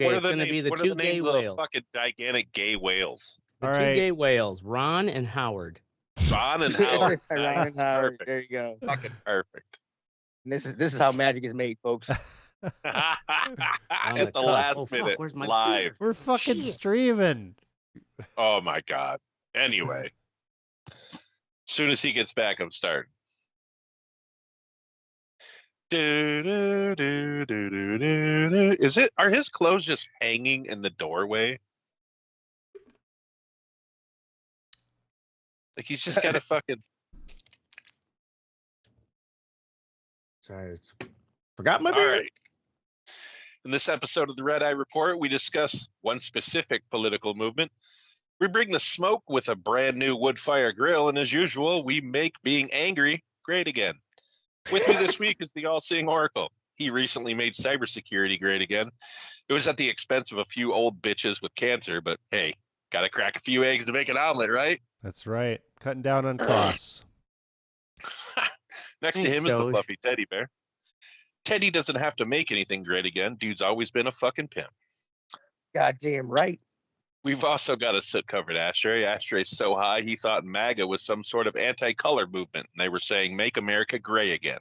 Okay, What are it's the going to be names? the What are two the gay names of the whales. fucking gigantic gay whales? The All two right. gay whales, Ron and Howard. Ron and Howard. Ron Nice. and Howard. Perfect. There you go. Fucking perfect. And this is how magic is made, folks. At the last minute, where's my live. beer? We're fucking Shit. streaming. Oh my god. Anyway, as soon as he gets back, I'm starting. Is it? Are his clothes just hanging in the doorway? Like he's just got a fucking. Sorry, forgot my All beer. right. In this episode of the Red Eye Report, we discuss one specific political movement. We bring the smoke with a brand new wood fire grill, and as usual, we make being angry great again. With me this week is the all-seeing Oracle. He recently made cybersecurity great again. It was at the expense of a few old bitches with cancer, but hey, gotta crack a few eggs to make an omelet, right? That's right. Cutting down on costs. Next to Thanks, him is the Doge. fluffy teddy bear. Teddy doesn't have to make anything great again. Dude's always been a fucking pimp. Goddamn right. We've also got a soot-covered Ashtray. Ashtray's so high, he thought MAGA was some sort of anti-color movement, and they were saying, make America gray again.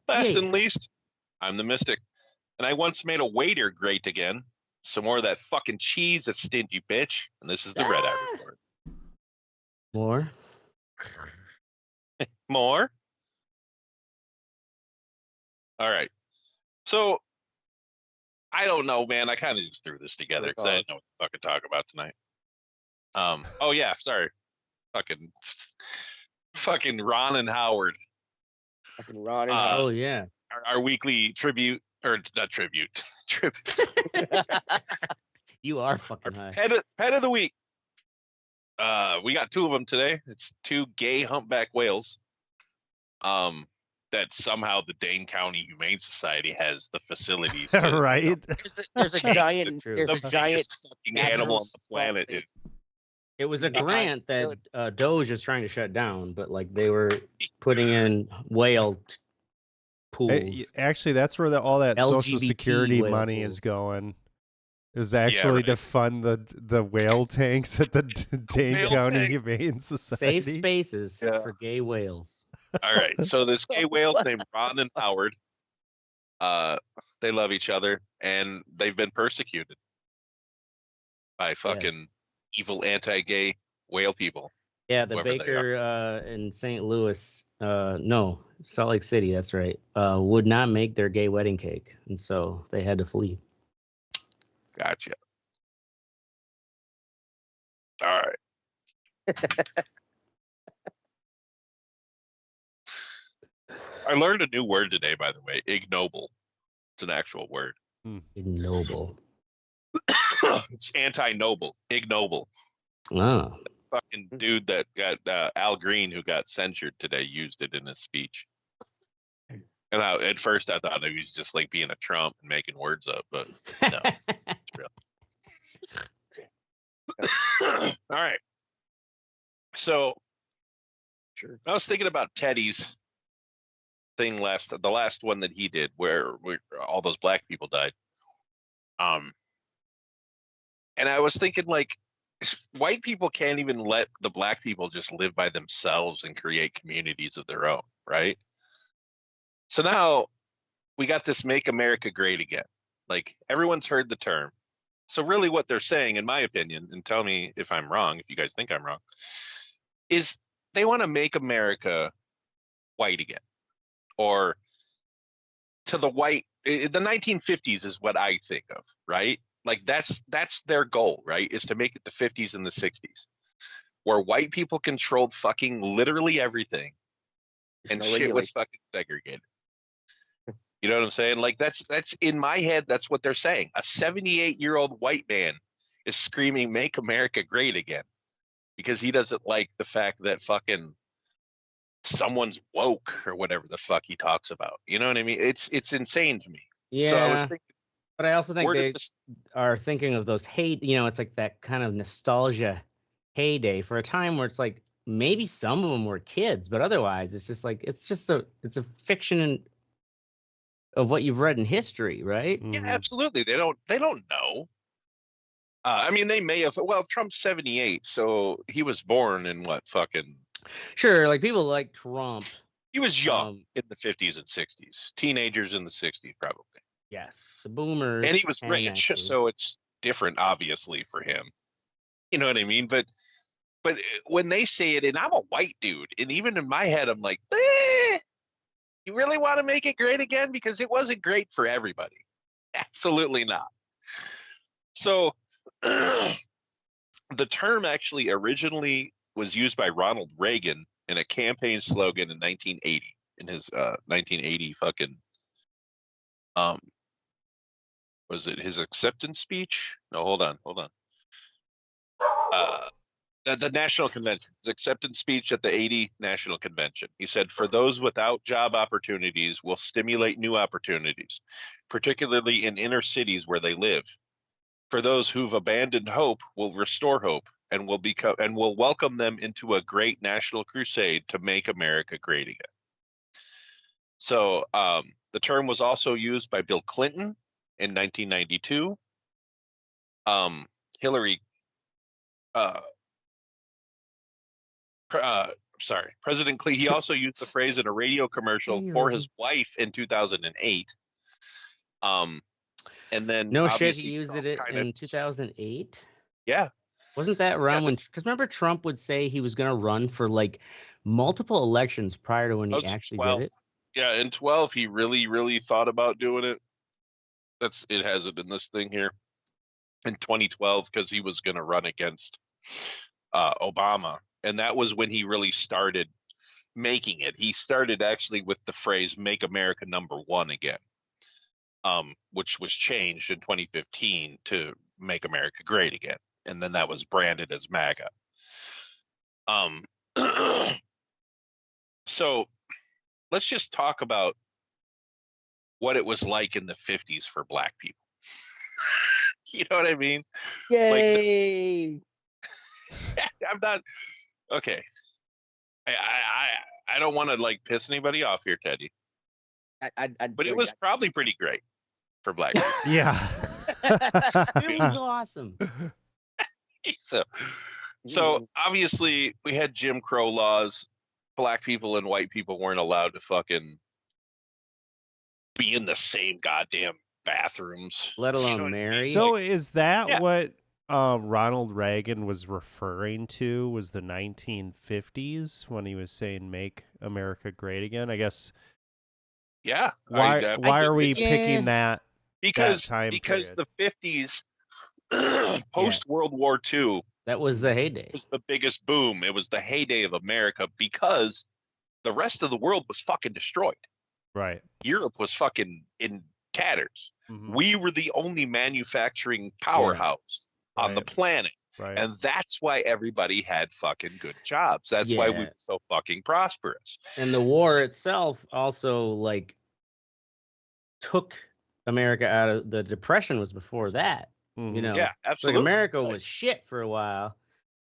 Last and least, I'm the Mystic, and I once made a waiter great again. Some more of that fucking cheese, a stingy bitch, and this is the Red Eye Report. More. More? All right. So, I don't know, man. I kind of just threw this together because I didn't know what to fucking talk about tonight. Oh yeah, sorry. Fucking Ron and Howard. Fucking Ron and Howard. Oh yeah. Our weekly tribute, or not tribute, You are fucking high. pet of the week. We got two of them today. It's two gay humpback whales. That somehow the Dane County Humane Society has the facilities to, Right? There's a giant. True. There's a the giant. biggest fucking animal on the planet. something. Dude. It was a Yeah, grant that Doge is trying to shut down, but like they were putting in whale pools. Actually, that's where all that Social LGBT Security whale money pools. is going. It was actually to right. fund the whale tanks at the Dane Whale County tank. Humane Society. Safe spaces Yeah. for gay whales. All right. So this gay whale's named Ron and Howard. They love each other and they've been persecuted by fucking evil anti-gay whale people. Yeah, the Whoever they baker in St. Louis, no, Salt Lake City, that's right, would not make their gay wedding cake, and so they had to flee. Gotcha. All right. I learned a new word today, by the way. Ignoble. It's an actual word. Ignoble. It's anti-noble. Ignoble. Oh, Fucking dude that got Al Green, who got censured today, used it in his speech. And at first I thought he was just like being a Trump and making words up, but no, it's real. All right. So Sure. I was thinking about Teddy's thing the last one that he did, where all those black people died. And I was thinking, like, white people can't even let the black people just live by themselves and create communities of their own, right? So now we got this "Make America Great Again." Like, everyone's heard the term. So really what they're saying, in my opinion, and tell me if I'm wrong, if you guys think I'm wrong, is they want to make America white again. Or to the white, the 1950s is what I think of, right? Like that's their goal, right? Is to make it the 50s and the 60s, where white people controlled fucking literally everything, and no shit was regulation. fucking segregated. You know what I'm saying? Like that's in my head. That's what they're saying. A 78-year-old white man is screaming, "Make America Great Again," because he doesn't like the fact that fucking someone's woke or whatever the fuck he talks about. You know what I mean? It's insane to me. yeah. So I was thinking, But I also think where they did this? are thinking of those it's like that kind of nostalgia heyday for a time where it's like maybe some of them were kids, but otherwise it's just like it's a fiction of what you've read in history, right? Yeah, Mhm. absolutely. They don't know. I mean, they may have. Well, Trump's 78, so he was born in what fucking. Sure, like people like Trump. He was young Um, in the 50s and 60s, teenagers in the 60s probably, yes, the boomers, and he was can rich, actually. so it's different, obviously, for him. You know what I mean? But when they say it, and I'm a white dude, and even in my head, I'm like, you really want to make it great again? Because it wasn't great for everybody. Absolutely not. So the term actually originally was used by Ronald Reagan in a campaign slogan in 1980, in his 1980 fucking was it his acceptance speech? No, hold on. The National Convention, his acceptance speech at the 80 National Convention. He said, "For those without job opportunities, will stimulate new opportunities, particularly in inner cities where they live. For those who've abandoned hope, will restore hope and will welcome them into a great national crusade to make America great again." So the term was also used by Bill Clinton in 1992. Hillary, President Clinton. He also used the phrase in a radio commercial for his wife in 2008. And then No shit, he obviously used Trump it kind in of, 2008. yeah, Wasn't that around when? this- Because remember, Trump would say he was going to run for like multiple elections prior to when that he was in actually 12. did it. Yeah, in 12 he really thought about doing it. It has it in this thing here in 2012 because he was going to run against Obama, and that was when he really started making it. He started actually with the phrase "Make America number one again," which was changed in 2015 to "Make America Great Again," and then that was branded as MAGA. So let's just talk about what it was like in the 50s for Black people. You know what I mean? Yay! I'm not okay. I don't want to like piss anybody off here, Teddy, but it was probably pretty great for Black people. Yeah. It was awesome. So obviously we had Jim Crow laws. Black people and white people weren't allowed to fucking be in the same goddamn bathrooms, Let you alone know what I mean? marry. So is that Yeah. what Ronald Reagan was referring to? Was the 1950s when he was saying "Make America Great Again"? I guess. Yeah. Why are we Yeah. picking that? because time the 50s Yeah. post World War II That was the heyday. was the biggest boom. It was the heyday of America because the rest of the world was fucking destroyed. Right. Europe was fucking in tatters. Mhm. We were the only manufacturing powerhouse on the Right. planet. Right. And that's why everybody had fucking good jobs. That's why we Yeah. were so fucking prosperous. And the war itself also like took America out of the depression. Was before that, Mhm. you know. Yeah, Like absolutely. America Right. was shit for a while,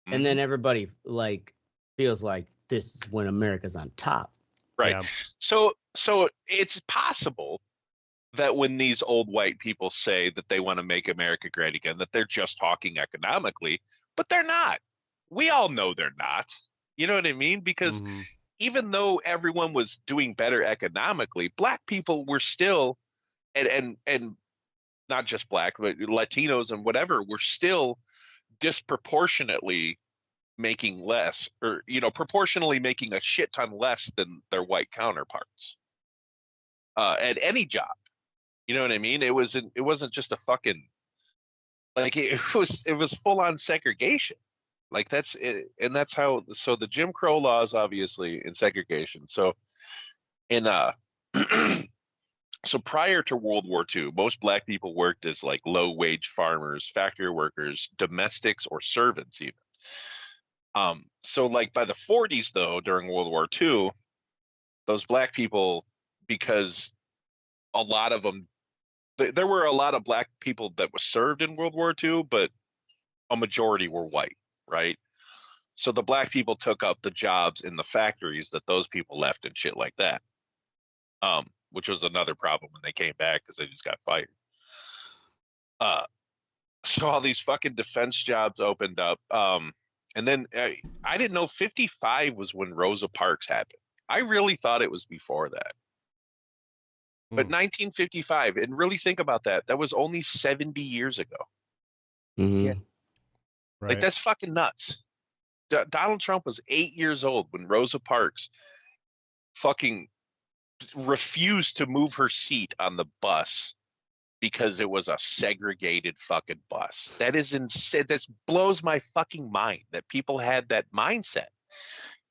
and Mhm. then everybody like feels like this is when America's on top. Right. Yeah. So it's possible that when these old white people say that they want to make America great again, that they're just talking economically, but they're not. We all know they're not. You know what I mean? Because Mhm. even though everyone was doing better economically, Black people were still, and not just Black, but Latinos and whatever, were still disproportionately making less, or proportionally making a shit ton less than their white counterparts at any job. You know what I mean? It wasn't just a fucking like it was full on segregation. Like that's it, and that's how. So the Jim Crow laws, obviously, in segregation. So in so prior to World War II, most Black people worked as like low wage farmers, factory workers, domestics, or servants even. So like by the 40s though, during World War II, those Black people, because a lot of them, there were a lot of Black people that was served in World War II, but a majority were white, right? So the Black people took up the jobs in the factories that those people left and shit like that. which was another problem when they came back because they just got fired. So all these fucking defense jobs opened up. And then I didn't know 55 was when Rosa Parks happened. I really thought it was before that. But 1955, and really think about that, that was only 70 years ago. Mm-hmm. Yeah. Right. Like, that's fucking nuts. Donald Trump was 8 years old when Rosa Parks fucking refused to move her seat on the bus because it was a segregated fucking bus. That is insane. That blows my fucking mind that people had that mindset.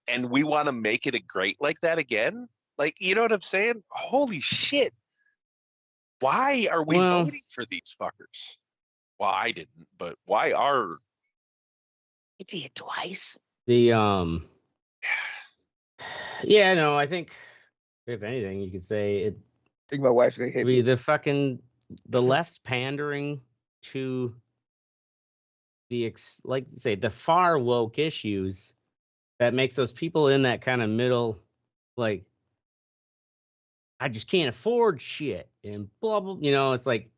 And we want to make it a great like that again? Like, you know what I'm saying? Holy shit. Why are we voting for these fuckers? Well, I didn't, but why are... You did it twice. The yeah, no, I think if anything, you could say it. I think my wife's gonna hit me. The left's pandering to the like you say the far woke issues that makes those people in that kind of middle, like, I just can't afford shit and blah blah. You know, it's like,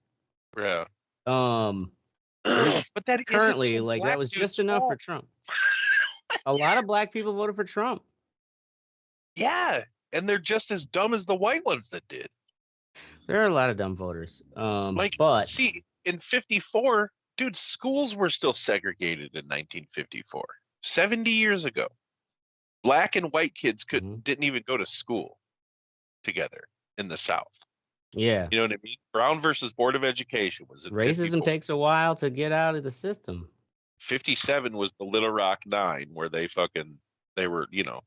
Yeah. but that currently, like, that was just enough for Trump. A lot of black people voted for Trump. Yeah, and they're just as dumb as the white ones that did. There are a lot of dumb voters. But see, in 54, dude, schools were still segregated in 1954. 70 years ago. Black and white kids didn't even go to school together in the South. Yeah. You know what I mean? Brown versus Board of Education was in racism 54. takes a while to get out of the system. 57 was the Little Rock Nine, where they were, you know,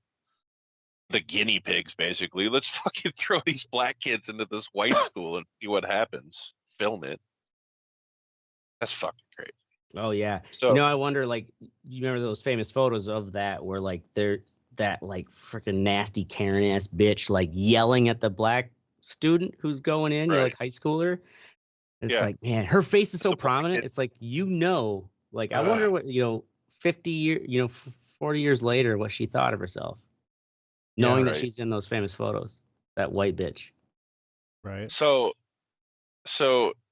the guinea pigs, basically. Let's fucking throw these black kids into this white school and see what happens. Film it. That's fucking great. Oh yeah. So, you know, I wonder, like, you remember those famous photos of that where, like, they're that, like, freaking nasty Karen ass bitch, like, yelling at the black student who's going in, you're like high schooler. It's like, man, her face is so prominent. It's like, you know, like, I wonder what, 40 years later, what she thought of herself, knowing that she's in those famous photos, that white bitch. Right. So,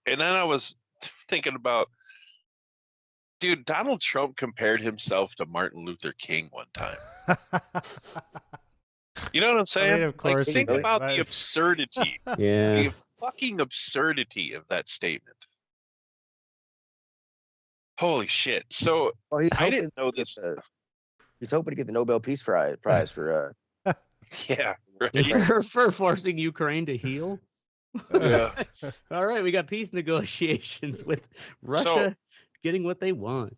and then I was thinking about, dude, Donald Trump compared himself to Martin Luther King one time. You know what I'm saying? I mean, of course, like, think about the absurdity. Yeah. The fucking absurdity of that statement. Holy shit. So, I didn't know this. He's hoping to get the Nobel Peace Prize for yeah, right. for forcing Ukraine to heal. Yeah. All right, we got peace negotiations with Russia getting what they want.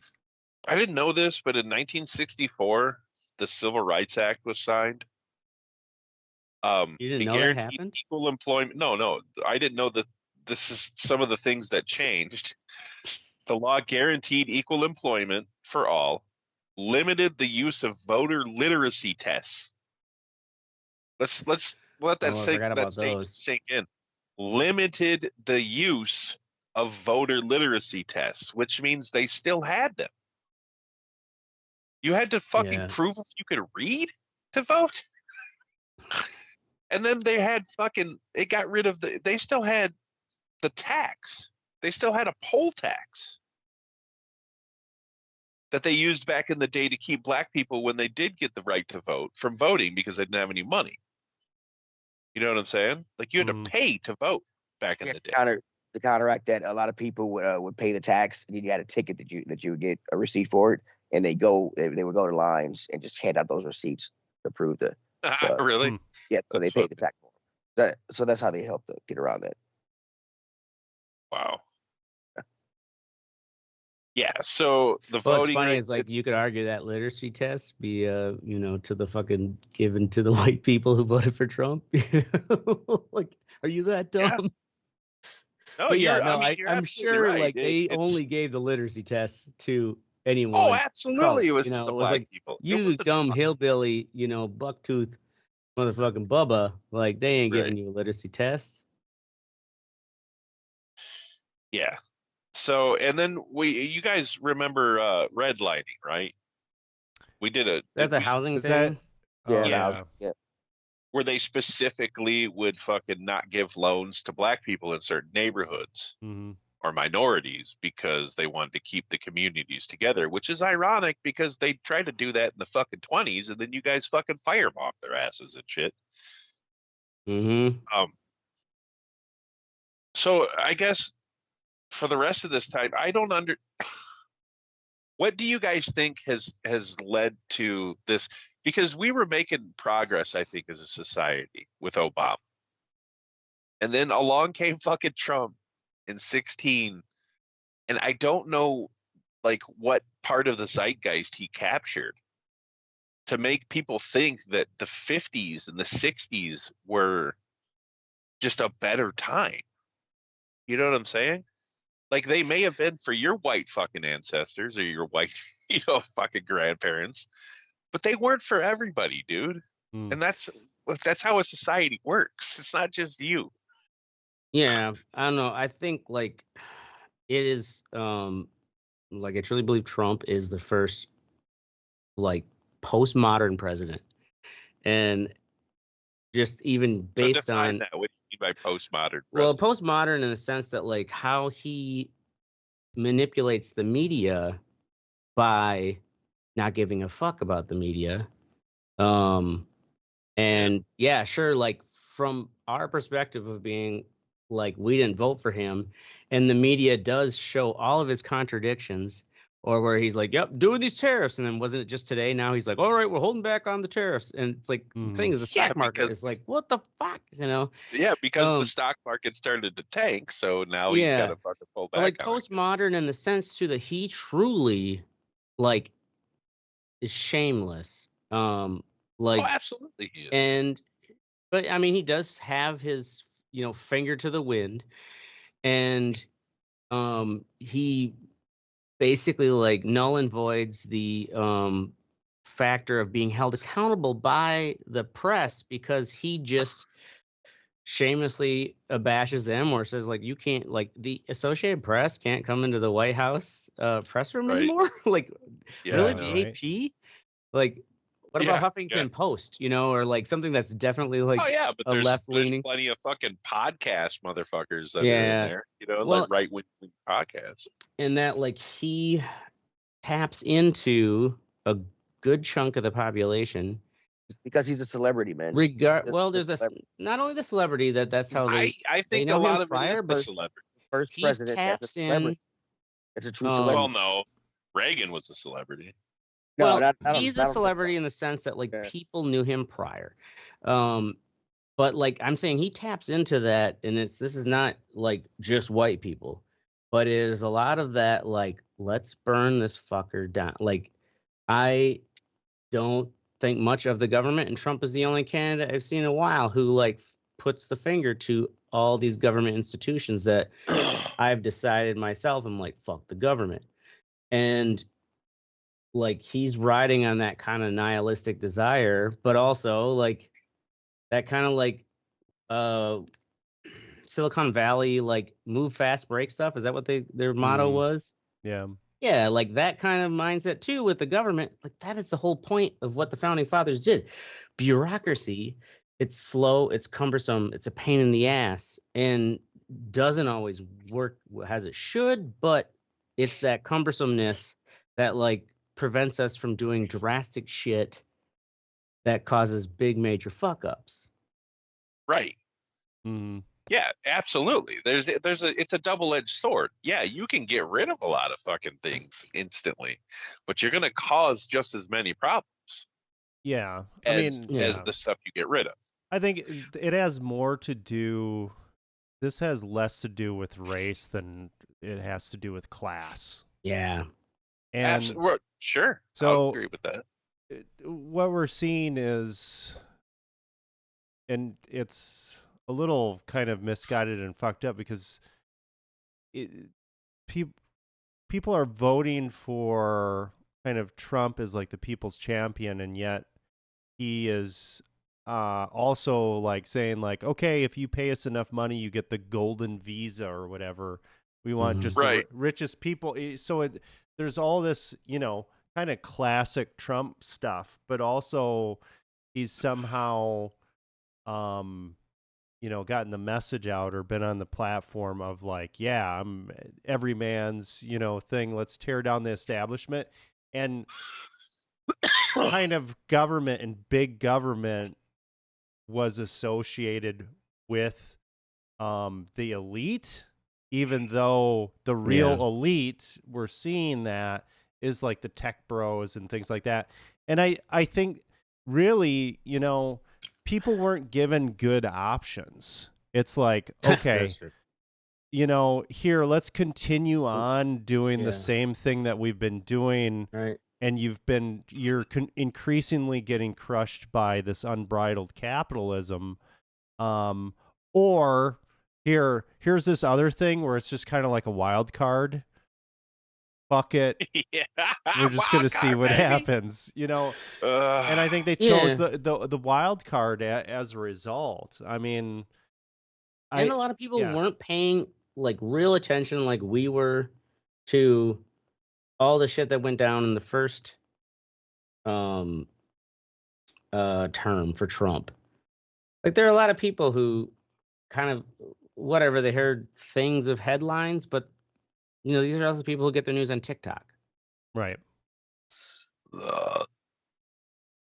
I didn't know this, but in 1964, the Civil Rights Act was signed. You didn't know that happened? Equal employment. No, I didn't know that. This is some of the things that changed. The law guaranteed equal employment for all, limited the use of voter literacy tests. Let's let that statement sink in. Limited the use of voter literacy tests, which means they still had them. You had to fucking prove if you could read to vote. And then they had it got rid of they still had the tax. They still had a poll tax that they used back in the day to keep black people, when they did get the right to vote, from voting because they didn't have any money. You know what I'm saying? Like, you had to pay to vote back in the day. To counteract that, a lot of people would pay the tax, and you had a ticket that you would get a receipt for it, and they would go to lines and just hand out those receipts to prove the. Really? Yeah, so they paid the tax for it. So that's how they helped to get around that. Wow. Yeah, so the voting. What's funny is, like, you could argue that literacy test be, to the fucking given to the white people who voted for Trump. Like, are you that dumb? Yeah. No, I'm sure, right. Like, they only gave the literacy test to anyone. Oh, absolutely. It was to the black like, people. You dumb hillbilly, bucktooth motherfucking Bubba. Like, they ain't giving you a literacy test. Yeah. So, and then you guys remember redlining, right? We did Is that the housing thing? Yeah. where they specifically would fucking not give loans to black people in certain neighborhoods or minorities because they wanted to keep the communities together, which is ironic because they tried to do that in the fucking 20s and then you guys fucking firebombed their asses and shit. So I guess for the rest of this time, I don't what do you guys think has led to this? Because we were making progress, I think, as a society with Obama. And then along came fucking Trump in 16. And I don't know like what part of the zeitgeist he captured to make people think that the 50s and the 60s were just a better time. You know what I'm saying? Like they may have been for your white fucking ancestors or your white, fucking grandparents, but they weren't for everybody, dude. And that's how a society works. It's not just you. Yeah, I don't know. I think like it is like I truly believe Trump is the first like postmodern president. And just even based on that, what do you mean by postmodern? Well, postmodern in the sense that like how he manipulates the media by not giving a fuck about the media. And yeah, sure, like from our perspective of being like we didn't vote for him, and the media does show all of his contradictions, or where he's like, yep, doing these tariffs, and then wasn't it just today? Now he's like, all right, we're holding back on the tariffs. And it's like the thing is the stock market is like, what the fuck? Yeah, because the stock market started to tank, so now he's got to fucking pull back. Like postmodern in the sense to that he truly like is shameless. Like absolutely he is. And but I mean he does have his finger to the wind, and he basically like null and voids the factor of being held accountable by the press, because he just shamelessly bashes them or says like you can't, like the Associated Press can't come into the White House press room anymore. Like really, the AP? Like what about Huffington Post, or like something that's definitely like but a left-leaning. There's plenty of fucking podcast motherfuckers that are in there, like right-wing podcasts. And that like he taps into a good chunk of the population because he's a celebrity, man. Well, there's not only the celebrity that's how I think a lot of it is the celebrity. First president taps in. It's a true celebrity. Well, no, Reagan was a celebrity. No, he's a celebrity in the sense that like people knew him prior. But like I'm saying, he taps into that, and this is not like just white people, but it is a lot of that like, let's burn this fucker down. Like I don't think much of the government, and Trump is the only candidate I've seen in a while who like puts the finger to all these government institutions that I've decided myself, I'm like, fuck the government. And like he's riding on that kind of nihilistic desire, but also like that kind of like Silicon Valley, like move fast, break stuff. Is that what their motto was? Yeah, like that kind of mindset too with the government. Like that is the whole point of what the founding fathers did. Bureaucracy, it's slow, it's cumbersome, it's a pain in the ass, and doesn't always work as it should, but it's that cumbersomeness that like prevents us from doing drastic shit that causes big major fuck ups. Right. Yeah, absolutely. It's a double-edged sword. Yeah, you can get rid of a lot of fucking things instantly, but you're going to cause just as many problems. Yeah. As the stuff you get rid of. I think it has more to do. This has less to do with race than it has to do with class. Yeah. And sure. So I'll agree with that. What we're seeing is, and it's a little kind of misguided and fucked up because people are voting for kind of Trump as like the people's champion, and yet he is also like saying like, okay, if you pay us enough money, you get the golden visa or whatever. We want just the richest people. So there's all this, kind of classic Trump stuff, but also he's somehow gotten the message out or been on the platform of like, yeah, I'm every man's, thing. Let's tear down the establishment. And kind of government and big government was associated with the elite, even though the real elite, we're seeing that is like the tech bros and things like that. And I think really, people weren't given good options. It's like, okay, here, let's continue on doing the same thing that we've been doing. Right. And you're increasingly getting crushed by this unbridled capitalism. Or here's this other thing where it's just kind of like a wild card. Fuck it. Yeah. We're just going to see what happens, And I think they chose the wild card as a result. I mean, and a lot of people weren't paying like real attention like we were to all the shit that went down in the first term for Trump. Like there are a lot of people who kind of whatever, they heard things of headlines, but these are also people who get their news on TikTok. Right.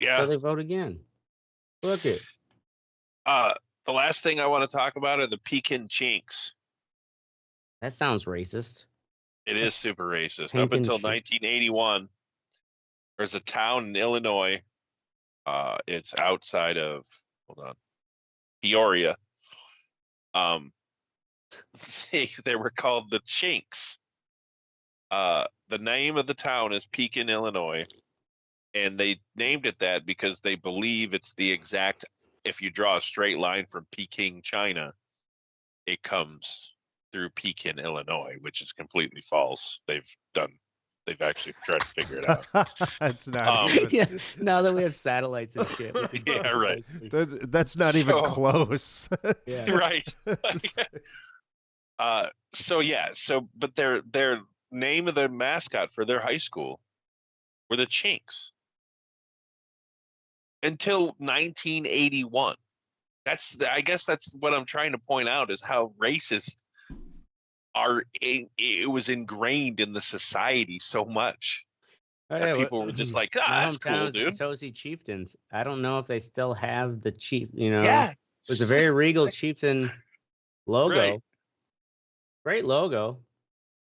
Yeah. So they vote again. Look it. The last thing I want to talk about are the Pekin chinks. That sounds racist. It is super racist. Pekin Up until chinks. 1981, there's a town in Illinois. It's outside of Peoria. They were called the Chinks. The name of the town is Pekin, Illinois, and they named it that because they believe it's the exact. If you draw a straight line from Peking, China, it comes through Pekin, Illinois, which is completely false. They've actually tried to figure it out. That's not even... now that we have satellites and shit. Yeah, right. That's not even close. Yeah. Right. But their name of the mascot for their high school were the Chinks. Until 1981. I guess that's what I'm trying to point out is how racist it was ingrained in the society so much. That people were just like, that's cool, dude. Potosi chieftains. I don't know if they still have the chief, Yeah. It was a very regal chieftain logo. Right. Great logo.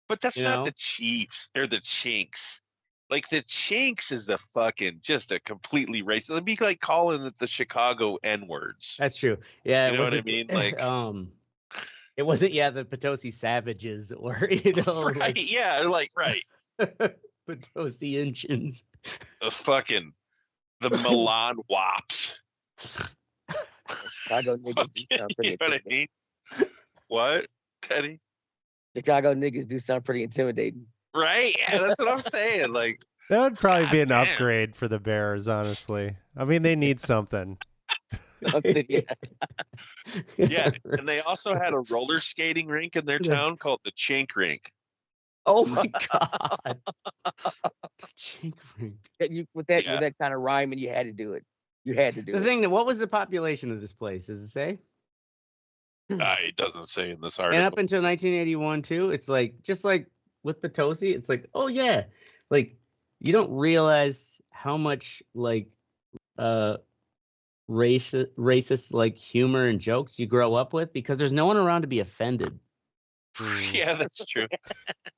But that's not the Chiefs. They're the Chinks. Like the Chinks is just a completely racist. It'd be like calling it the Chicago N-words. That's true. Yeah. You know what I mean? Like, it wasn't, the Potosi Savages or, right. Right. Potosi Inchins. The Milan Wops. Chicago niggas do sound pretty You know what I mean? What, Teddy? Chicago niggas do sound pretty intimidating. Right? Yeah, that's what I'm saying. Like that would probably be an damn. upgrade for the Bears, honestly. I mean, they need something. Yeah, and they also had a roller skating rink in their town called the Chink Rink. Oh my god. Chink rink. With that kind of rhyming, you had to do it. You had to do it. What was the population of this place? Does it say? It doesn't say in this article. And up until 1981 too, it's like just like with Potosi, it's like, oh yeah, like you don't realize how much like racist like humor and jokes you grow up with because there's no one around to be offended. Yeah, that's true.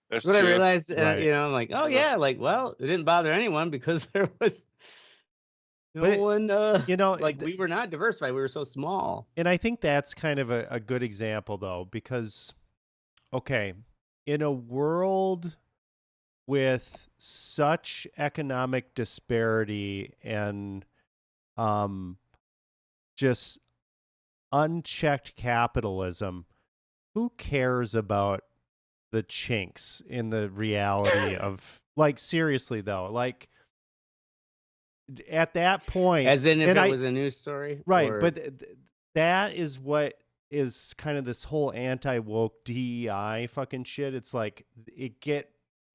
That's what true. I realized. Right. I'm like, oh yeah, like well, it didn't bother anyone because there was no one. Like we were not diversified. We were so small. And I think that's kind of a good example though, because okay, in a world with such economic disparity and just unchecked capitalism, who cares about the chinks in the reality of, like, seriously though, like at that point, as in if it was a news story, right? But that is what is kind of this whole anti-woke DEI fucking shit. It's like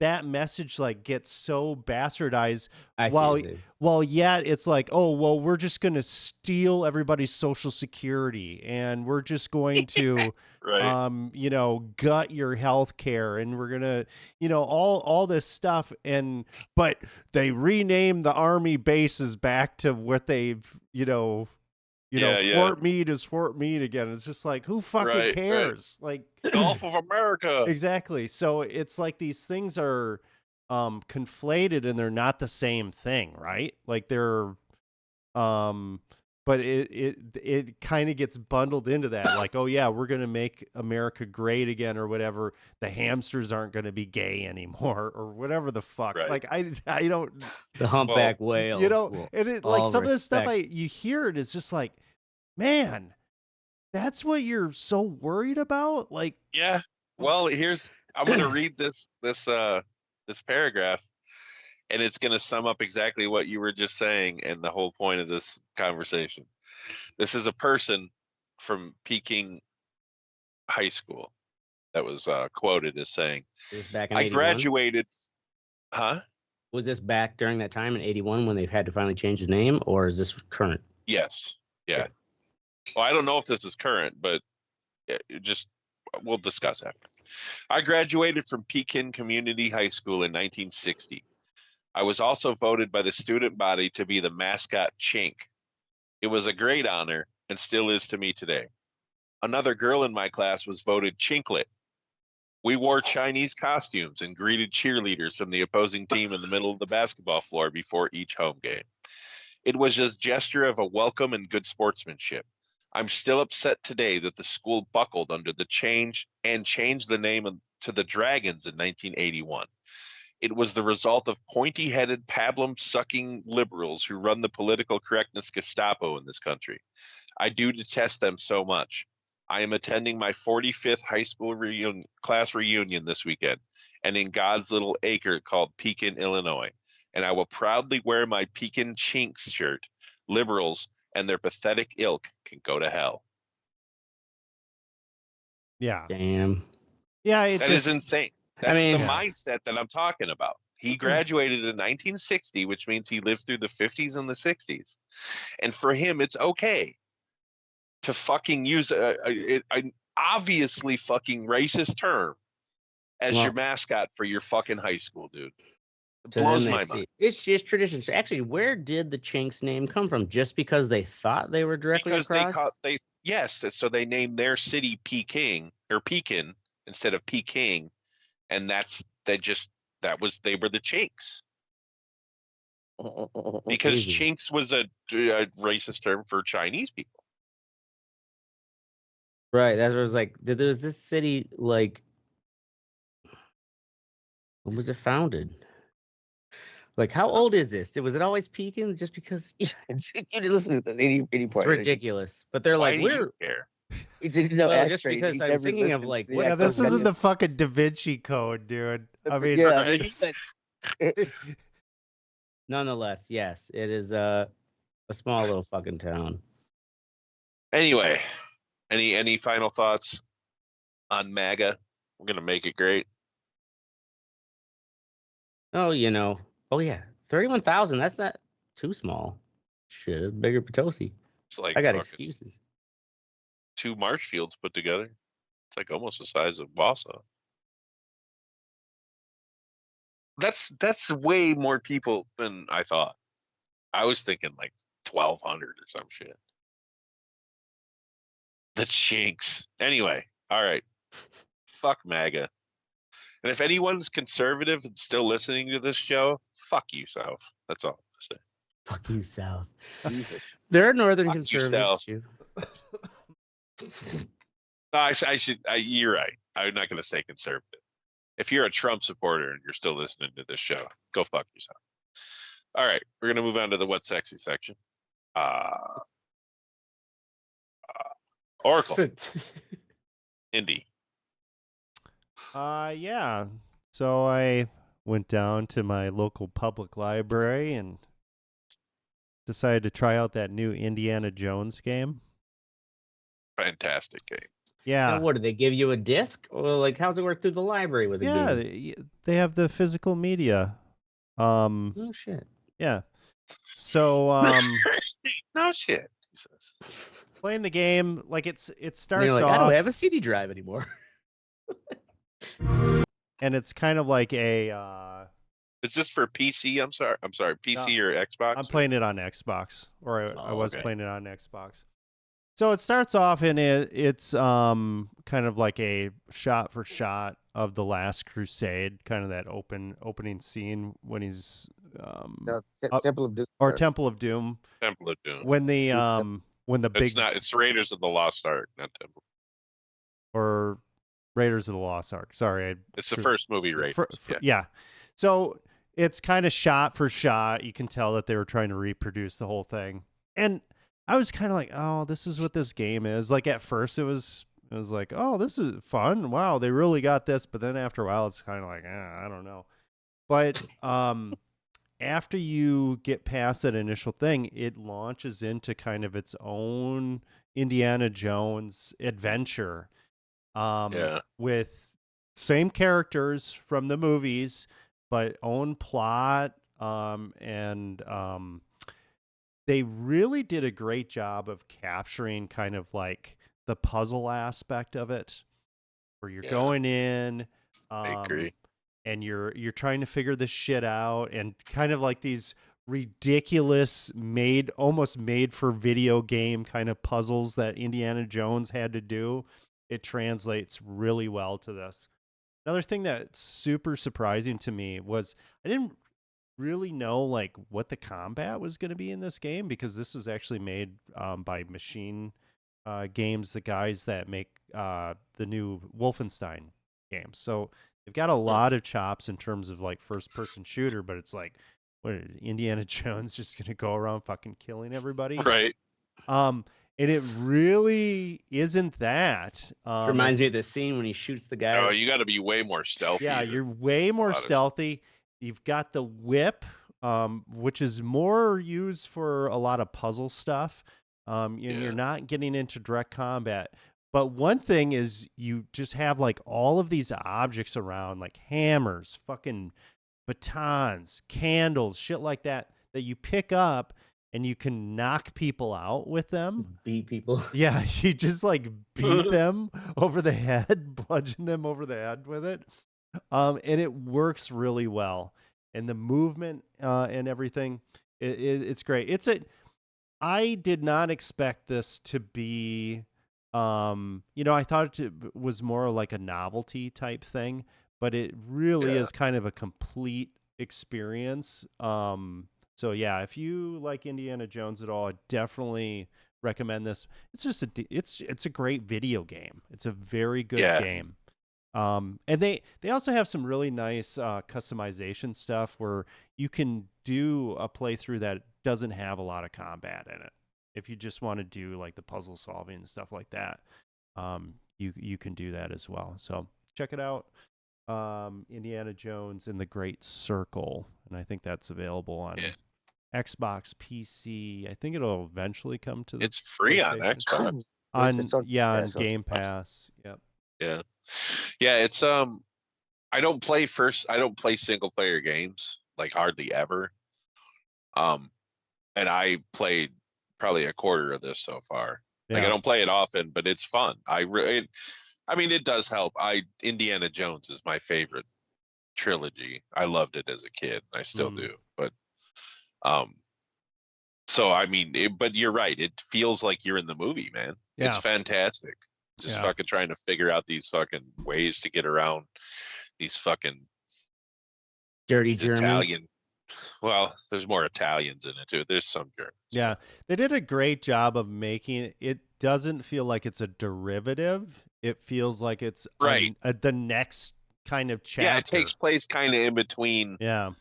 that message like gets so bastardized. I see what you're saying. While yet it's like, oh well, we're just gonna steal everybody's social security, and we're just going to Right. you know, gut your health care, and we're gonna, you know, all this stuff. But they rename the army bases back to what they've, Yeah. Fort Meade is Fort Meade again. It's just like, who fucking Right. cares? Like, Gulf of America. exactly. So it's like these things are conflated, and they're not the same thing, right? Like they're but it kind of gets bundled into that, like, oh yeah, we're gonna make America great again, or whatever. The hamsters aren't gonna be gay anymore, or whatever the fuck. Right. Like I don't, The humpback whales. you know, will and it like all some of the stuff respect- you hear it, it's just like, man, that's what you're so worried about. Like, Yeah. Well, I'm going to read this paragraph, and it's going to sum up exactly what you were just saying and the whole point of this conversation. This is a person from Peking High School that was quoted as saying, This is back in "I 81? graduated." Huh? Was this back during that time in 81 when they've had to finally change his name, or is this current? Yes. Yeah. Okay. Well, I don't know if this is current, but we'll discuss after. I graduated from Pekin Community High School in 1960. I was also voted by the student body to be the mascot chink. It was a great honor and still is to me today. Another girl in my class was voted chinklet. We wore Chinese costumes and greeted cheerleaders from the opposing team in the middle of the basketball floor before each home game. It was a gesture of a welcome and good sportsmanship. I'm still upset today that the school buckled under the change and changed the name to the Dragons in 1981. It was the result of pointy-headed, pablum-sucking liberals who run the political correctness Gestapo in this country. I do detest them so much. I am attending my 45th high school class reunion this weekend, and in God's little acre called Pekin, Illinois. And I will proudly wear my Pekin Chinks shirt. Liberals and their pathetic ilk can go to hell. yeah, Damn. yeah, That is insane. That's mean- the Yeah. mindset that I'm talking about. He graduated in 1960, which means he lived through the 50s and the 60s. And for him, it's okay to fucking use an obviously fucking racist term as your Well- mascot for your fucking high school, dude. It To them, blows they my see- mind. It's just tradition. So actually, where did the Chinks name come from? Just because they thought they were directly Because across? so they named their city Peking instead of Peking, and they were the Chinks. Because Easy. Chinks was a racist term for Chinese people. Right. That's what I was like. There was this city, like, when was it founded? Like, how old is this? Was it always Pekin? Just because You didn't listen to any it's part. ridiculous. But they're Why like, do we're you care? You didn't know Well, just Ashtray. because You I'm never thinking of, listened like, to what's yeah, the this one- isn't the fucking Da Vinci Code, dude. I mean, yeah, Right. nonetheless, yes, it is a small little fucking town. Anyway, any final thoughts on MAGA? We're gonna make it great. Oh, oh yeah, 31,000. That's not too small. Shit, it's bigger Potosi. It's like I got fucking excuses. 2 marsh fields put together. It's like almost the size of Wausau. That's way more people than I thought. I was thinking like 1,200 or some shit. The Chinks. Anyway, all right. Fuck MAGA. And if anyone's conservative and still listening to this show, fuck you, South. That's all I'm gonna say. Fuck you, South. Jesus. There are northern Fuck you, conservatives South. too. No, I should. You're right. I'm not going to say conservative. If you're a Trump supporter and you're still listening to this show, go fuck yourself. All right, we're going to move on to the What's Sexy section. Oracle, Indy. yeah. So I went down to my local public library and decided to try out that new Indiana Jones game. Fantastic game. Yeah. Now, what do they give you a disc, or like how's it work through the library with a Yeah, game? they have the physical media. Oh shit! Yeah. So No shit. Jesus. playing the game, like it And you're starts like, I don't off have a CD drive anymore. and it's kind of like a Is this for PC? I'm sorry, PC or Xbox? I'm playing it on Xbox, or I was okay. playing it on Xbox. So it starts off and it's kind of like a shot for shot of the Last Crusade, kind of that opening scene when he's No, up- Temple of Doom. or Temple of Doom Temple of Doom. when the It's big not. It's Raiders of the Lost Ark, not Temple. or Raiders of the Lost Ark. Sorry, It's the first movie, Raiders. yeah. So it's kind of shot for shot. You can tell that they were trying to reproduce the whole thing. And I was kind of like, oh, this is what this game is. Like at first it was like, oh, this is fun. Wow, they really got this. But then after a while, it's kind of like, I don't know. But after you get past that initial thing, it launches into kind of its own Indiana Jones adventure. With same characters from the movies, but own plot. And they really did a great job of capturing kind of like the puzzle aspect of it, where you're going in, I agree. and you're trying to figure this shit out, and kind of like these ridiculous almost made for video game kind of puzzles that Indiana Jones had to do. It translates really well to this. Another thing that's super surprising to me was I didn't really know like what the combat was going to be in this game, because this was actually made by Machine Games, the guys that make the new Wolfenstein games. So they've got a lot of chops in terms of like first person shooter, but it's like, what, Indiana Jones just going to go around fucking killing everybody? Right. And it really isn't that. It reminds me of the scene when he shoots the guy. Oh, you got to be way more stealthy. Yeah, you're way more stealthy. You've got the whip, which is more used for a lot of puzzle stuff. You're not getting into direct combat. But one thing is you just have like all of these objects around, like hammers, fucking batons, candles, shit like that you pick up, and you can knock people out with them. Beat people. Yeah, you just like beat them over the head, bludgeon them over the head with it. And it works really well. And the movement and everything, it's great. I did not expect this to be, I thought it was more like a novelty type thing, but it really is kind of a complete experience. So yeah, if you like Indiana Jones at all, I definitely recommend this. It's just it's a great video game. It's a very good game. And they also have some really nice customization stuff where you can do a playthrough that doesn't have a lot of combat in it. If you just want to do like the puzzle solving and stuff like that, you can do that as well. So check it out. Indiana Jones and the Great Circle, and I think that's available on Xbox, PC. I think it'll eventually come to the It's free on Xbox. On Game Pass. Yep. Yeah, it's I don't play single player games, like hardly ever. And I played probably a quarter of this so far. Like I don't play it often, but it's fun. It does help. Indiana Jones is my favorite trilogy. I loved it as a kid. I still do. But but you're right. It feels like you're in the movie, man. Yeah. It's fantastic. Just fucking trying to figure out these fucking ways to get around these fucking dirty Germans. Italian. Well, there's more Italians in it too. There's some Germans. Yeah, they did a great job of making it. It doesn't feel like it's a derivative. It feels like it's the next kind of chapter. Yeah, it takes place kind of in between. Yeah.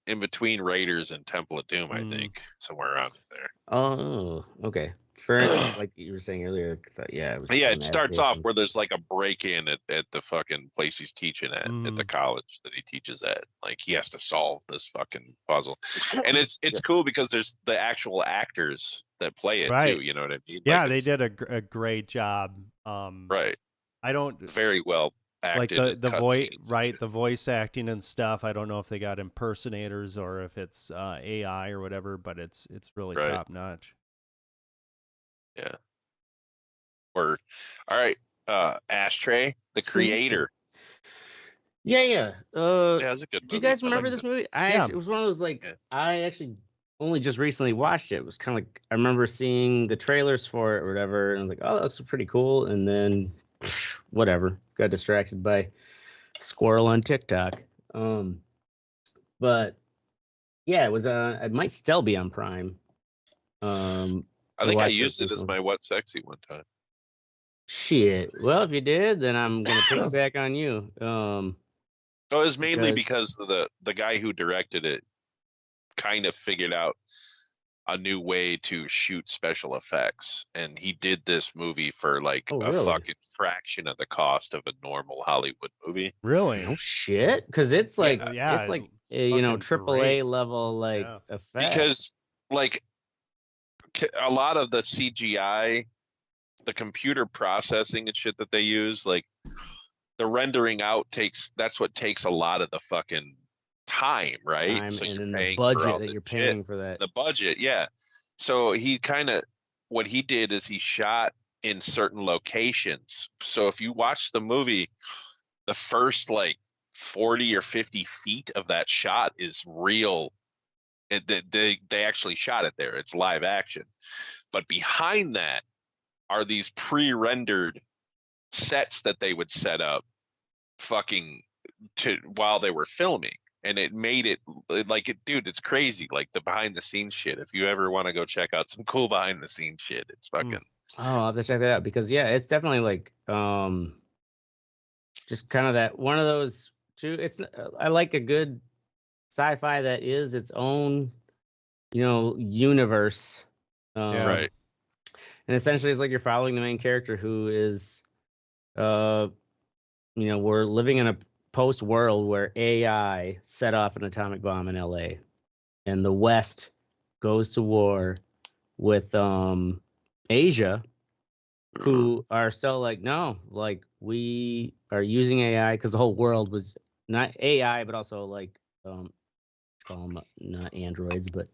In between Raiders and Temple of Doom, I think, somewhere around there. Oh, okay. for like you were saying earlier, yeah, it was Yeah, an it starts off adaptation. where there's like a break-in at the fucking place he's teaching at the college that he teaches at. Like he has to solve this fucking puzzle, and it's cool because there's the actual actors that play it too. You know what I mean? Yeah, like they did a great job. right. I don't Very well like acted. the voice, scenes and right? shit. The voice acting and stuff. I don't know if they got impersonators or if it's AI or whatever, but it's really Right. top notch. Yeah. Or all right, Ashtray, the creator. Yeah. Yeah, it's a good movie. Do you guys I remember liked this it. movie? Yeah. It was one of those like I actually only just recently watched it. It was kind of like I remember seeing the trailers for it or whatever, and I was like, oh, that looks pretty cool. And then whatever, got distracted by squirrel on TikTok. But yeah, it was it might still be on Prime. I think I watched used this it as my What Sexy one time. Shit. Well, if you did, then I'm gonna piggyback on you. So it was mainly because the guy who directed it kind of figured out a new way to shoot special effects, and he did this movie for like a fucking fraction of the cost of a normal Hollywood movie. Really? No shit, because it's like yeah, it's like you know AAA level like effect. Because like a lot of the CGI, the computer processing and shit that they use, like the rendering out that's what takes a lot of the fucking time, right? So you're paying the budget for all that the you're shit. paying for that. The budget, yeah. So he what he did is he shot in certain locations. So if you watch the movie, the first like 40 or 50 feet of that shot is real. They actually shot it there. It's live action. But behind that are these pre-rendered sets that they would set up while they were filming, and it made it like it, dude, it's crazy, like the behind the scenes shit. If you ever want to go check out some cool behind the scenes shit, it's fucking I'll have to check that out because yeah, it's definitely like just kind of that one of those too. I like a good sci-fi that is its own, you know, universe. right. And essentially it's like you're following the main character who is you know, we're living in a post world where AI set off an atomic bomb in LA, and the West goes to war with Asia, who are still like, no, like we are using AI because the whole world was not AI, but also like not androids, but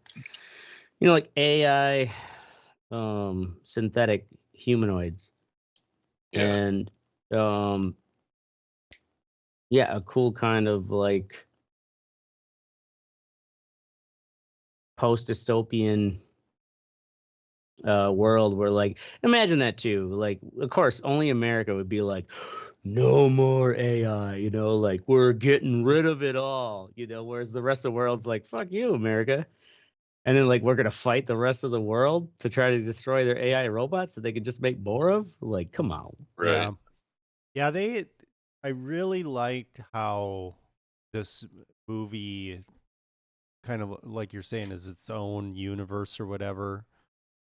you know, like AI synthetic humanoids. And yeah, a cool kind of like post-dystopian world where like imagine that too. Like of course only America would be like no more AI, you know, like we're getting rid of it all, you know, whereas the rest of the world's like fuck you, America. And then like we're gonna fight the rest of the world to try to destroy their AI robots that they could just make more of. Like, come on. Right. Yeah, I really liked how this movie kind of like you're saying is its own universe or whatever.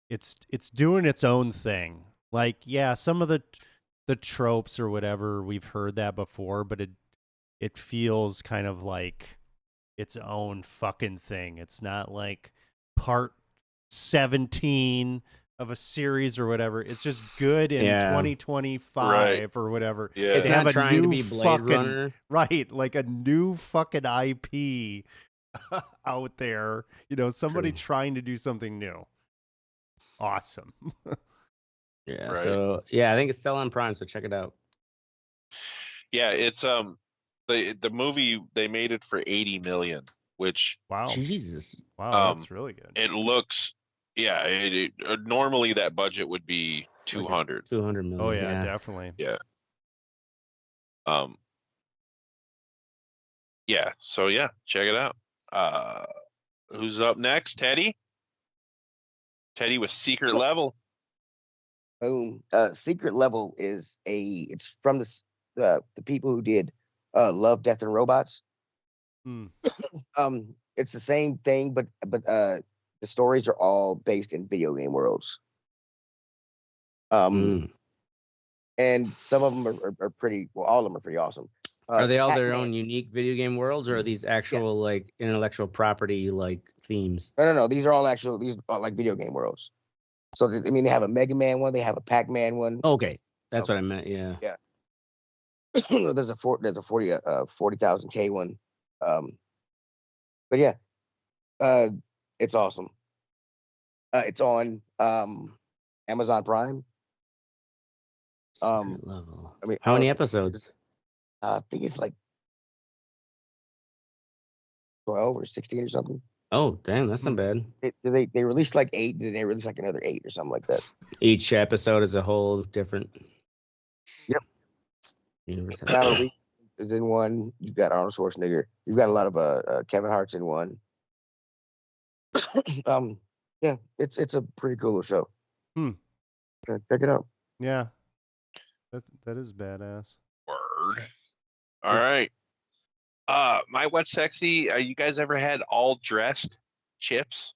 It's doing its own thing. Like, yeah, some of the tropes or whatever, we've heard that before, but it feels kind of like its own fucking thing. It's not like part 17 of a series or whatever. It's just good in 2025 or whatever. Yeah. It's not have trying a new to be Blade Runner. Right, like a new fucking IP out there. You know, somebody trying to do something new. Awesome. Yeah. Right. So yeah, I think it's still on Prime, so check it out. Yeah, it's the movie, they made it for 80 million, which Jesus. Wow, that's really good. It looks normally that budget would be 200. 200 million. Oh yeah, definitely. Yeah. Yeah, so yeah, check it out. Who's up next? Teddy with Secret Level. Boom. Secret Level is it's from the people who did Love, Death, and Robots. It's the same thing, but the stories are all based in video game worlds. And some of them are pretty. Well, all of them are pretty awesome. Are they all their Pac-Man- own unique video game worlds, or are these actual Yes. like intellectual property like themes? No. These are all actual. These are like video game worlds. So I mean, they have a Mega Man one. They have a Pac-Man one. Okay, that's what I meant. Yeah. There's a 40,000K one. But yeah, it's awesome. It's on Amazon Prime. Secret level. I mean, How many honestly, episodes? I think it's like 12 or 16 or something. Oh, damn, that's not bad. They released like 8, then they released like another 8 or something like that. Each episode is a whole different. Yep. Universe. Ronald Reagan is in one. You've got Arnold Schwarzenegger. You've got a lot of Kevin Hart's in one. Yeah, it's a pretty cool show. Okay, check it out. Yeah. That is badass. Word. All right. My wet sexy. You guys ever had all dressed chips?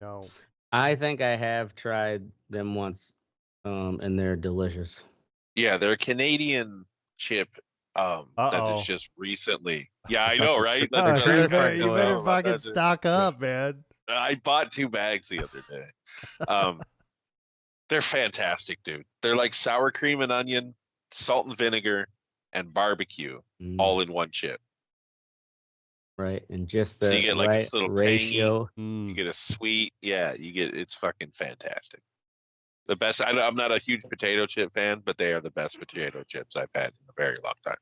No. I think I have tried them once, and they're delicious. Yeah, they're a Canadian chip. That Uh-oh. is just recently. Yeah, I know, right? Oh, That's trailer you park better, you going better on. fucking That's it. stock up, man. I bought 2 bags the other day. They're fantastic, dude. They're like sour cream and onion, salt and vinegar, and barbecue all in one chip. Right, and just So the you get like right this little ratio. You get a sweet, it's fucking fantastic. The best. I'm not a huge potato chip fan, but they are the best potato chips I've had in a very long time.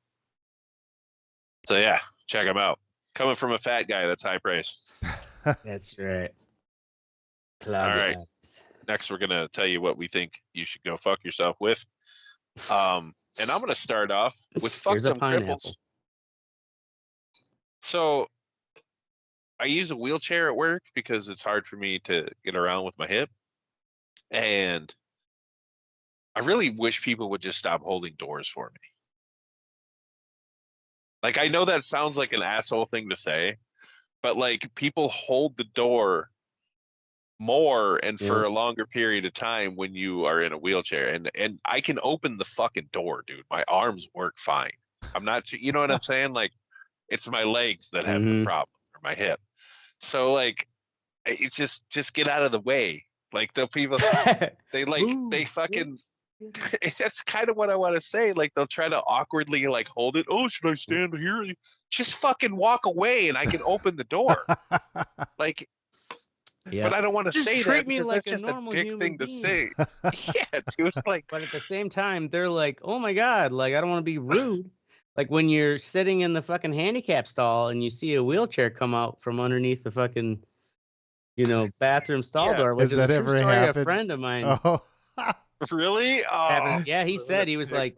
So yeah, check them out. Coming from a fat guy, that's high praise. That's right. All right. Next, we're gonna tell you what we think you should go fuck yourself with. And I'm gonna start off with fuck Here's a them pineapple. cripples. So I use a wheelchair at work because it's hard for me to get around with my hip. And I really wish people would just stop holding doors for me. Like, I know that sounds like an asshole thing to say, but like people hold the door more and for a longer period of time when you are in a wheelchair. And I can open the fucking door, dude. My arms work fine. I'm not, you know what I'm saying? Like, it's my legs that have the problem, or my hip. So like, it's just get out of the way. Like the people, they fucking. That's kind of what I want to say. Like they'll try to awkwardly like hold it. Oh, should I stand here? Just fucking walk away, and I can open the door. Like, but I don't want to Just say treat that me because like that's a just normal a dick human thing to being. say. Yeah, dude. It's like, But at the same time, they're like, "Oh my god!" Like I don't want to be rude. Like when you're sitting in the fucking handicap stall and you see a wheelchair come out from underneath the fucking, bathroom stall door, which Has is that a true ever story. happened? A friend of mine. Oh. really? Oh, Yeah, he said he was like,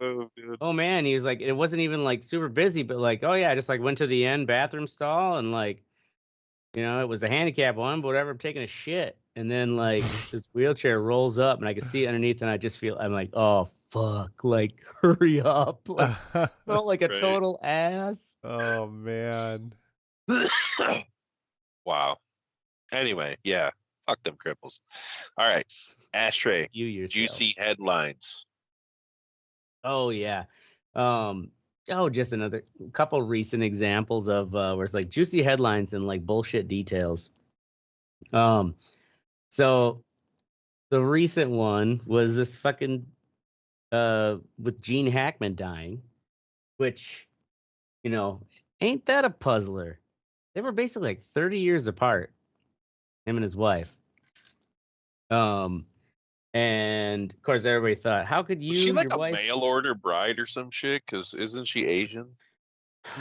"Oh man," he was like, it wasn't even like super busy, but like, "Oh yeah," I just like went to the end bathroom stall and like, it was the handicap one, but whatever, I'm taking a shit, and then like this wheelchair rolls up and I can see it underneath, and I'm like, "Oh fuck!" Like, hurry up! Like, felt like a Right. total ass. Oh man. Wow. Anyway, yeah. Fuck them cripples. All right. Ashtray. You yourself. Juicy headlines. Oh yeah. Just another couple recent examples of where it's like juicy headlines and like bullshit details. So the recent one was this fucking with Gene Hackman dying, which ain't that a puzzler? They were basically like 30 years apart, him and his wife. And of course, everybody thought, how could you, Was she like your a wife? mail order bride or some shit? Because isn't she Asian?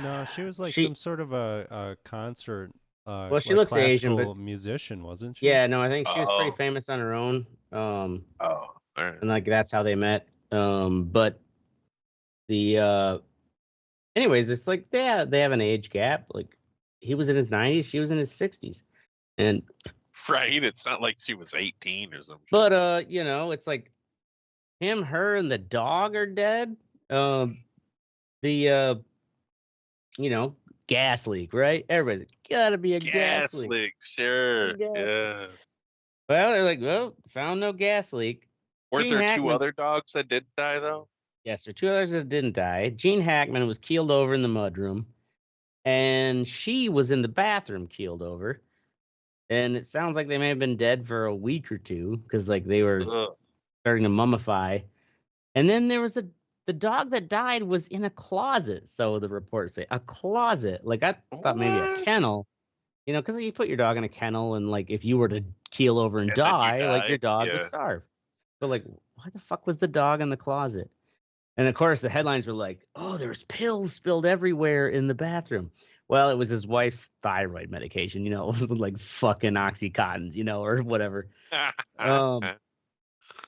No, she was like She- some sort of a concert. Well, she like looks Asian, classical but- musician, wasn't she? Yeah, no, I think she was pretty Oh. famous on her own. Oh, all right. And like that's how they met. But the anyways, it's like they have an age gap. Like he was in his 90s, she was in his 60s, and Right. It's not like she was 18 or something. but it's like him, her, and the dog are dead. The gas leak, right? Everybody's like, gotta be a gas gas leak. leak, sure. Gas leak. Yeah. Well, they're like, well, found no gas leak. Weren't Gene there two Hackman- other dogs that did die though? Yes, there are two others that didn't die. Gene Hackman was keeled over in the mudroom, and she was in the bathroom keeled over. And it sounds like they may have been dead for a week or two because like they were Ugh. starting to mummify. And then there was the dog that died was in a closet. So the reports say a closet. Like I thought maybe a What? kennel, because you put your dog in a kennel and like if you were to keel over and And then you die, like your die? dog would Yeah. starve. So like, why the fuck was the dog in the closet? And of course, the headlines were like, "Oh, there was pills spilled everywhere in the bathroom." Well, it was his wife's thyroid medication, like fucking Oxycontins, or whatever.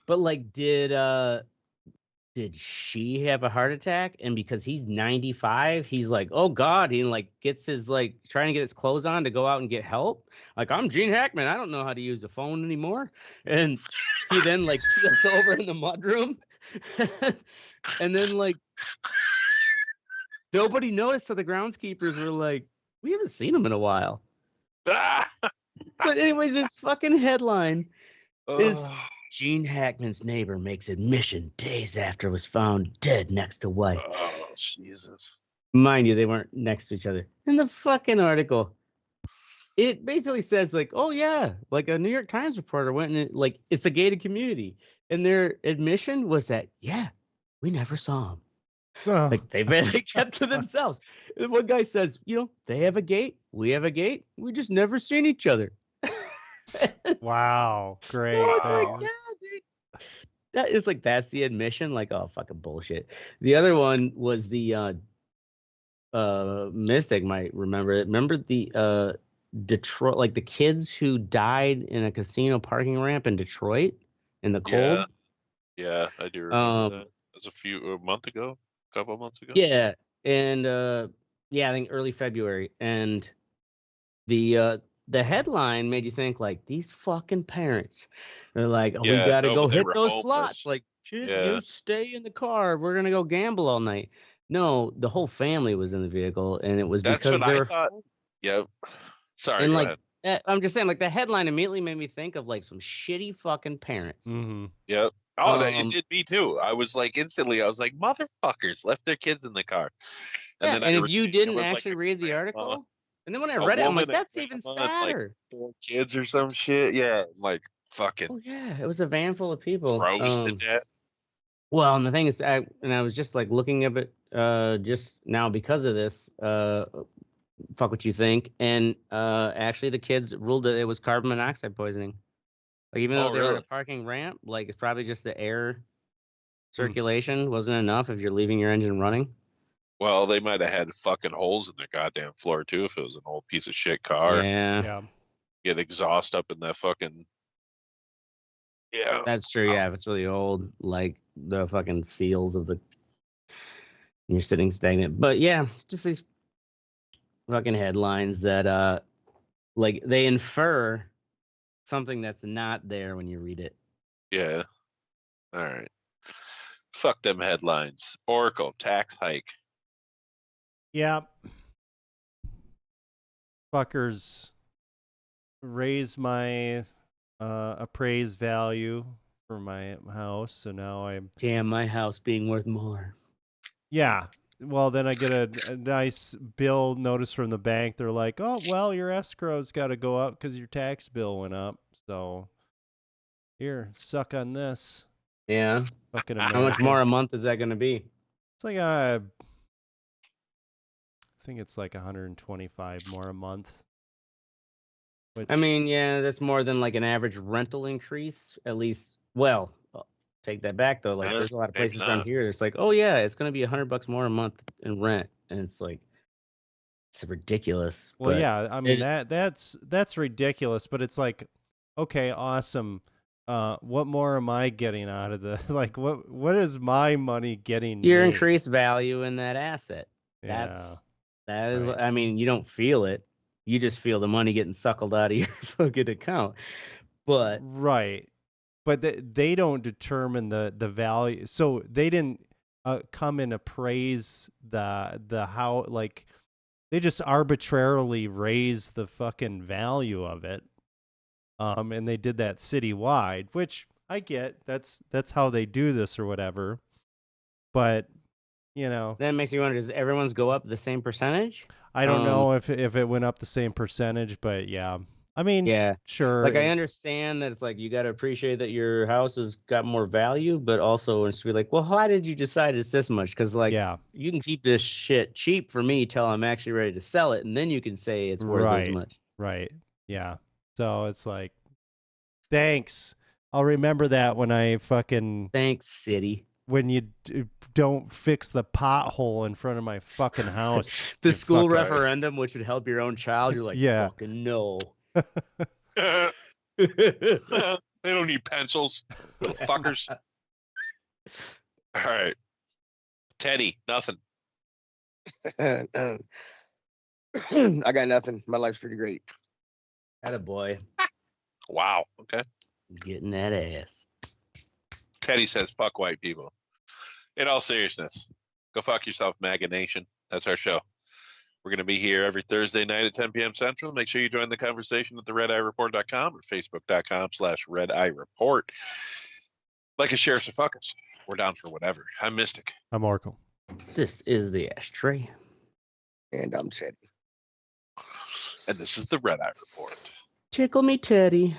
But like, did she have a heart attack? And because he's 95, he's like, "Oh God," he like gets his like trying to get his clothes on to go out and get help. Like, I'm Gene Hackman. I don't know how to use a phone anymore. And he then like keels over in the mudroom. And then like nobody noticed, so the groundskeepers were like, "We haven't seen him in a while." But anyways, this fucking headline is Gene Hackman's neighbor makes admission days after was found dead next to wife. Oh, Jesus. Mind you, they weren't next to each other. In the fucking article, it basically says like, "Oh yeah," like a New York Times reporter went and like it's a gated community, and their admission was that we never saw him. Oh. Like they kept to themselves. And one guy says, they have a gate, we have a gate, we just never seen each other. Wow, great. No, it's like, thanks. dude. That is like that's the admission. Like, oh fucking bullshit. The other one was the Mystic might remember it. Remember the Detroit, like the kids who died in a casino parking ramp in Detroit in the cold. Yeah, I do remember that. It was a couple of months ago. Yeah, and I think early February, and the headline made you think like these fucking parents. They're like, we Yeah, gotta no, go but they hit were those homeless. slots. Like, kids, Yeah. you stay in the car. We're gonna go gamble all night. No, the whole family was in the vehicle, and it was That's because what they I were. thought. Yep. Sorry, And go like, ahead. I'm just saying, like the headline immediately made me think of like some shitty fucking parents. Mhm. Yep. Oh, it Um, did me too. I was like motherfuckers left their kids in the car. And I if you read- didn't there was, like, actually a read the grandma, article, and then when I a read it, I'm like, woman, a that's even grandma, and, like, sadder. 4 kids or some shit. Yeah, like fucking Oh yeah, it was a van full of people. froze to death. Well, and the thing is, I was just like looking at it just now because of this. Fuck what you think. And actually, the kids ruled that it was carbon monoxide poisoning. Like even though Oh, they were in really? a parking ramp, like it's probably just the air circulation wasn't enough if you're leaving your engine running. Well, they might have had fucking holes in their goddamn floor too if it was an old piece of shit car. Yeah, Yeah. Get exhaust up in that fucking. Yeah. that's true. Yeah, if it's really old, like the fucking seals of the, you're sitting stagnant. But yeah, just these fucking headlines that like they infer something that's not there when you read it. Yeah. All right. Fuck them headlines. Oracle tax hike. Yeah. Fuckers raise my appraised value for my house, so now I'm Damn, my house being worth more. yeah. Well, then I get a nice bill notice from the bank. They're like, "Oh, well, your escrow's got to go up because your tax bill went up. So here, suck on this." Yeah. Fucking How much America. more a month is that going to be? It's like I think it's like 125 more a month. Which, I mean, yeah, that's more than like an average rental increase. At least, well, take that back though. Like, Yeah, there's a lot of maybe places around not. here. It's like, oh yeah, it's going to be $100 more a month in rent, and it's like, it's ridiculous. well, but yeah, I mean it- that's ridiculous. But it's like, okay, awesome. What more am I getting out of the like? What is my money getting? your me? increased value in that asset. Yeah. That is. Right. I mean, you don't feel it. You just feel the money getting suckled out of your fucking account. But Right. But they don't determine the value. So they didn't come and appraise the how, like, they just arbitrarily raise the fucking value of it. And they did that citywide, which I get that's how they do this or whatever. But, you know, Then it makes me wonder: does everyone's go up the same percentage? I don't know if it went up the same percentage, but yeah. I mean, Yeah. sure. Like, I understand that it's like you got to appreciate that your house has got more value, but also it's be like, well, why did you decide it's this much? Because like, yeah, you can keep this shit cheap for me till I'm actually ready to sell it, and then you can say it's worth as right, much. right, yeah. So it's like, thanks. I'll remember that when I fucking Thanks, city. when you don't fix the pothole in front of my fucking house. The you school fucker. referendum, which would help your own child, you're like, Yeah. fucking no. They don't need pencils, little fuckers. All right. Teddy, nothing. I got nothing. My life's pretty great. Attaboy. Wow. Okay. Getting that ass. Teddy says, fuck white people. In all seriousness, go fuck yourself, MAGA Nation. That's our show. We're going to be here every Thursday night at 10 p.m. Central. Make sure you join the conversation at theredeyereport.com or facebook.com/redeyereport. Like and share, so fuck us. We're down for whatever. I'm Mystic. I'm Oracle. This is the Ashtray. And I'm Teddy. And this is the Red Eye Report. Tickle me, Teddy.